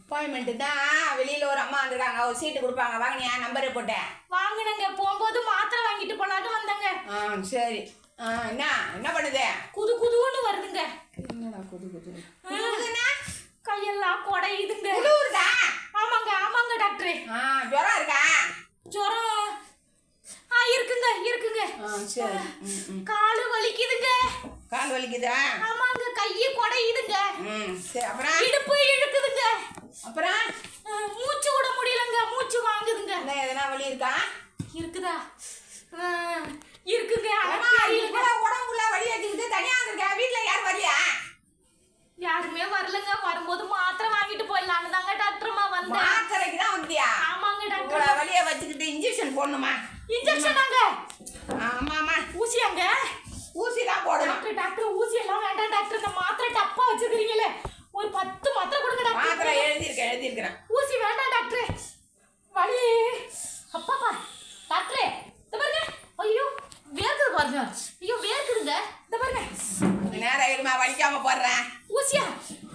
Appointment தான். வெளியில ஒரு அம்மா வந்திருக்காங்க, ஒரு சீட்டு கொடுப்பாங்க. வாங்கினியா? நம்பரே போட்டேன். வாங்கினங்க. போகும்போது மாத்திரை வாங்கிட்டு போலான்னு வந்தங்க. சரி. என்ன என்ன பண்ணுது? குது குதுன்னு வருதுங்க. என்னடா குது குது? கையெல்லாம் குடையுதுங்க. குளிருதா? ஆமாங்க ஆமாங்க டாக்டரே. ஜுரம் இருக்கா? ஜுரம் இருக்குங்க இருக்குங்க. சரி. காலு வலிக்குதுங்க. கால் வலிக்குதா? ஆமாங்க. கையை குடையுதுங்க. சரி. அப்புறம் இடுப்பு இழுக்குதுங்க. அப்புறம் மூச்சு விட முடியலங்க. மூச்சு வாங்குதுங்க. எதனா வலி இருக்கா? இருக்குதா? இருக்குங்க. உடம்புல வலி வச்சுக்கிட்டு தனியா இருக்க. வீட்டுல யார் வரலையா? யாருமே வரலங்க. வரும்போது மாத்திரை வாங்கிட்டு போயிடலான்னு தாங்க டாக்டர்மா வந்தேன். மாத்திரைக்கு தான் வந்தியா? ஆமாங்க டாக்டர். வலிய வச்சுக்கிட்டு இன்ஜெக்ஷன் போடணுமா? இன்ஜெக்ஷனாங்க? ஆமாமா. ஊசியாங்க? ஊசி தான் போடணும். டாக்டர் டாக்டர் ஊசி எல்லாம் வேண்டாம் டாக்டர். இந்த மாத்திரை டப்பா வச்சிருக்கீங்களே, ஒரு 10 மாத்திரை கொடுங்க டாக்டர். மாத்திரை எழுதியிருக்கேன். ஊசி வேண்டாம் டாக்டர். வலி அப்பாப்பா. டாக்டர் இந்த பாருங்க. ஐயோ வேர்க்குது பாருங்க. ஐயோ வேர்க்குதுங்க. இந்த பாருங்க. நேரம் இருமா, வலிக்காம போடுறேன். ஊசியா?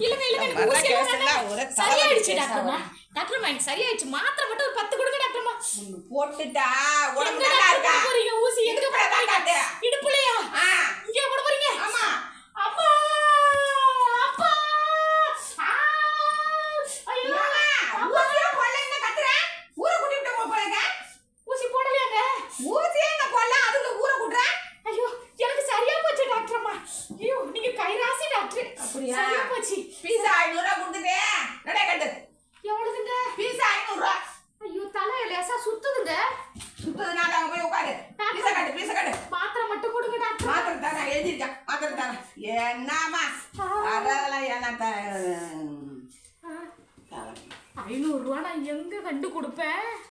இல்லங்க இல்லங்க. ஊசி எல்லாம் சரியாயிடுச்சு டாக்டர்மா. டாக்டர்மா எனக்கு சரியாயிடுச்சு. மாத்திரை மட்டும் ஒரு 10 கொடுங்க டாக்டர்மா. போட்டுட்டா உடம்பு நல்லா இருக்கா? போறீங்க ஊசி எங்க போறீங்க? இடுப்புலயா? இங்க போட போறீங்க? ஆமா. அப்பா அப்பா. ஐயோ ஊசியே போடல, என்ன கத்துற? ஊரை கூட்டிட்டு போறீங்க? ஊசி போடலையாங்க? ஊசியே என்ன போடல, அதுக்கு ஊரை கூட்டுற? ஐயோ எனக்கு சரியா போச்சு டாக்டர்மா. ஐயோ நீங்க கைராசி டாக்டர். அப்படியா? சரியா போச்சு. பீஸா 500 ரூபாய் கொடுத்துட்டே நடை கட்டு. எவ்வளவுங்க? பீஸா 500 ரூபாய். ஐயோ தலை லேசா சுத்துதுங்க. சுத்ததுனால அங்க போய் உட்காரு. பீஸா கட்டு. மாத்திரை மட்டும் கொடுங்க டாக்டர். மாத்திரை தானே எழுதிருக்கேன். மாத்திரை தானே. என்னம்மா அதெல்லாம் என்ன 500 ரூபா நான் எங்க கண்டு கொடுப்பேன்?